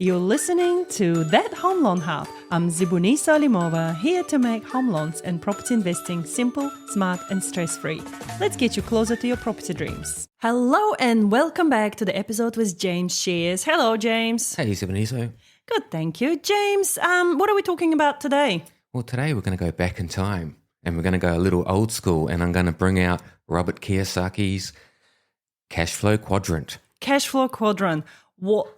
You're listening to That Home Loan Hub. I'm Zibuni Salimova, here to make home loans and property investing simple, smart, and stress-free. Let's get you closer to your property dreams. Hello and welcome back to the episode with James Shears. Hello, James. Hey, Zibuni. Good, thank you. James, what are we talking about today? Well, today we're going to go back in time and we're going to go a little old school, and I'm going to bring out Robert Kiyosaki's Cashflow Quadrant. Cashflow Quadrant. What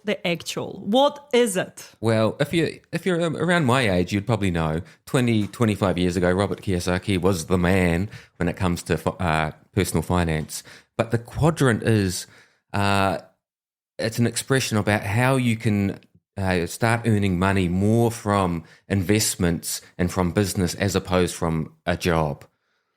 is it? Well, if you're around my age, you'd probably know 25 years ago, Robert Kiyosaki was the man when it comes to personal finance. But the quadrant is, it's an expression about how you can start earning money more from investments and from business as opposed from a job.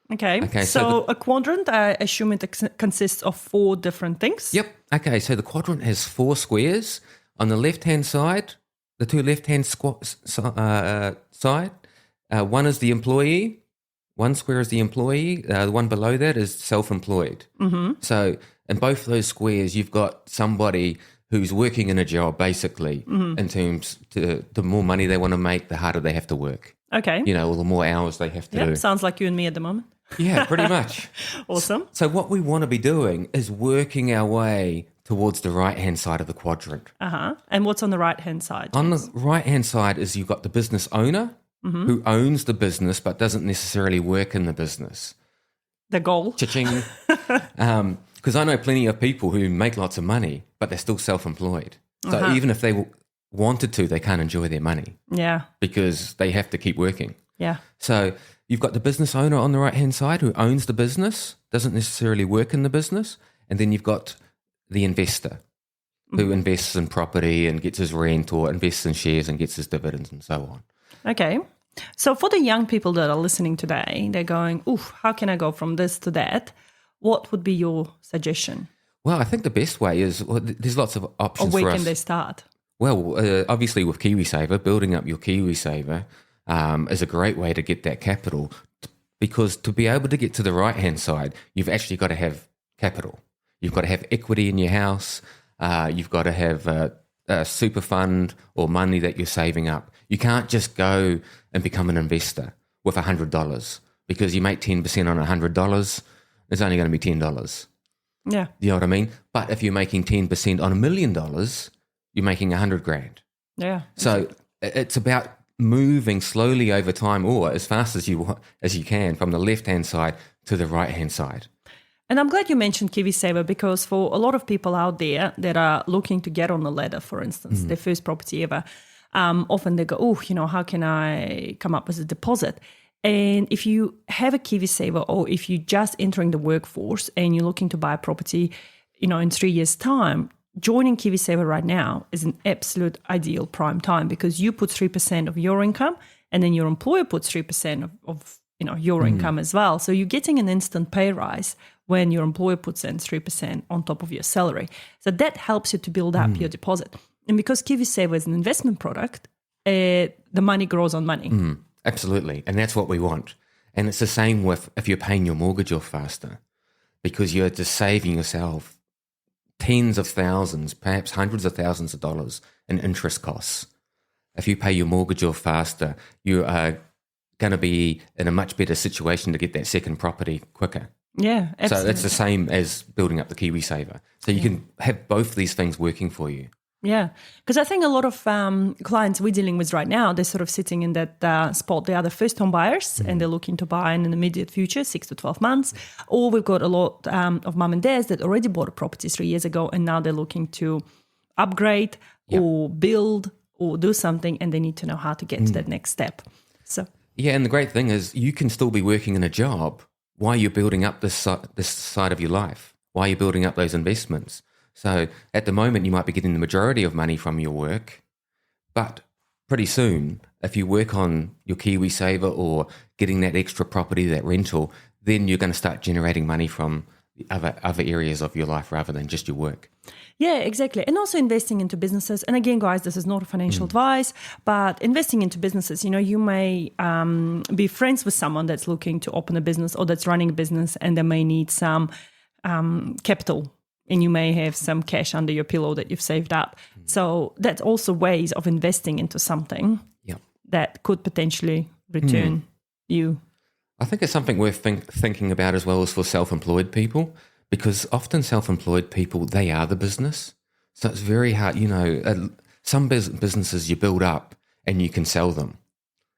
Okay, so a quadrant, I assume it consists of 4 different things? Yep. Okay, so the quadrant has 4 squares. On the left-hand side, the 2 left-hand side, one is the employee, 1 square is the employee, the one below that is self-employed. Mm-hmm. So in both those squares, you've got somebody who's working in a job, basically, in terms to the more money they want to make, the harder they have to work. Okay. You know, or the more hours they have to do. Sounds like you and me at the moment. Yeah, pretty much. Awesome. So what we want to be doing is working our way towards the right-hand side of the quadrant. Uh-huh. And what's on the right-hand side? On the right-hand side is you've got the business owner who owns the business but doesn't necessarily work in the business. The goal. Cha-ching. Because I know plenty of people who make lots of money, but they're still self-employed. So even if they wanted to, they can't enjoy their money. Yeah. Because they have to keep working. Yeah. So you've got the business owner on the right-hand side who owns the business, doesn't necessarily work in the business. And then you've got the investor who invests in property and gets his rent or invests in shares and gets his dividends and so on. Okay. So for the young people that are listening today, they're going, oof, how can I go from this to that? What would be your suggestion? Well, I think the best way is, there's lots of options for us. Or where can they start? Well, obviously with KiwiSaver, building up your KiwiSaver is a great way to get that capital, because to be able to get to the right-hand side, you've actually got to have capital. You've got to have equity in your house. You've got to have a super fund or money that you're saving up. You can't just go and become an investor with $100 because you make 10% on $100. It's only going to be $10. Yeah. You know what I mean? But if you're making 10% on $1 million, you're making $100,000. Yeah. So it's about moving slowly over time, or as fast as you can, from the left-hand side to the right-hand side. And I'm glad you mentioned KiwiSaver, because for a lot of people out there that are looking to get on the ladder, for instance, their first property ever, often they go, how can I come up with a deposit? And if you have a KiwiSaver, or if you're just entering the workforce and you're looking to buy a property, in 3 years' time, joining KiwiSaver right now is an absolute ideal prime time, because you put 3% of your income and then your employer puts 3% of your income as well. So you're getting an instant pay rise when your employer puts in 3% on top of your salary. So that helps you to build up your deposit. And because KiwiSaver is an investment product, the money grows on money. Absolutely. And that's what we want. And it's the same with if you're paying your mortgage off faster, because you're just saving yourself tens of thousands, perhaps hundreds of thousands of dollars in interest costs. If you pay your mortgage off faster, you are going to be in a much better situation to get that second property quicker. Yeah, absolutely. So it's the same as building up the KiwiSaver. So you can have both these things working for you. Yeah, because I think a lot of clients we're dealing with right now, they're sort of sitting in that spot. They are the first home buyers and they're looking to buy in an immediate future, 6 to 12 months. Or we've got a lot of mom and dads that already bought a property 3 years ago and now they're looking to upgrade or build or do something, and they need to know how to get to that next step. So yeah, and the great thing is you can still be working in a job while you're building up this side of your life, while you're building up those investments. So at the moment, you might be getting the majority of money from your work, but pretty soon, if you work on your KiwiSaver or getting that extra property, that rental, then you're going to start generating money from the other areas of your life rather than just your work. Yeah, exactly. And also investing into businesses. And again, guys, this is not financial advice, but investing into businesses, you may be friends with someone that's looking to open a business or that's running a business, and they may need some capital and you may have some cash under your pillow that you've saved up. So that's also ways of investing into something that could potentially return you. I think it's something worth thinking about as well as for self-employed people, because often self-employed people, they are the business. So it's very hard, some businesses you build up and you can sell them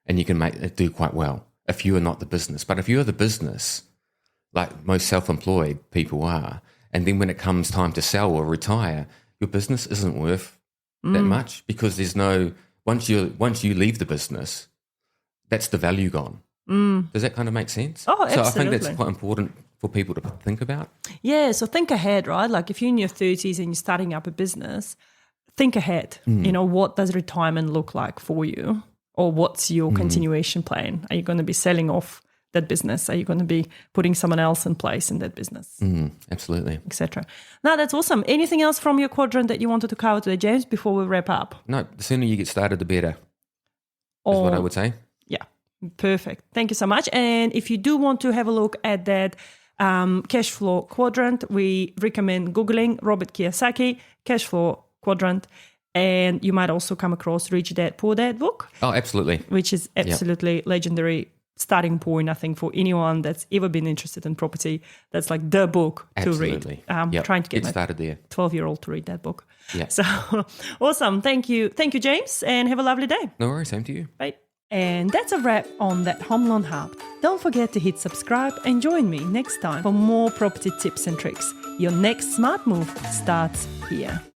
and you can do quite well if you are not the business. But if you're the business, like most self-employed people are, and then when it comes time to sell or retire, your business isn't worth that much, because there's no, once you leave the business, that's the value gone. Does that kind of make sense? Oh, absolutely. So I think that's quite important for people to think about. Yeah, so think ahead, right? Like if you're in your 30s and you're starting up a business, think ahead. What does retirement look like for you? Or what's your continuation plan? Are you going to be selling off that business? Are you going to be putting someone else in place in that business? Absolutely. Etc. No, that's awesome. Anything else from your quadrant that you wanted to cover today, James, before we wrap up? No, the sooner you get started, the better, is what I would say. Yeah, perfect. Thank you so much. And if you do want to have a look at that Cashflow quadrant, we recommend Googling Robert Kiyosaki, Cashflow quadrant. And you might also come across Rich Dad, Poor Dad book. Oh, absolutely. Which is absolutely legendary starting point, I think, for anyone that's ever been interested in property. That's like the book to read. Trying to get my started there. 12-year-old to read that book. Yeah. So awesome. Thank you, James, and have a lovely day. No worries. Same to you. Bye. And that's a wrap on That Home Loan Hub. Don't forget to hit subscribe and join me next time for more property tips and tricks. Your next smart move starts here.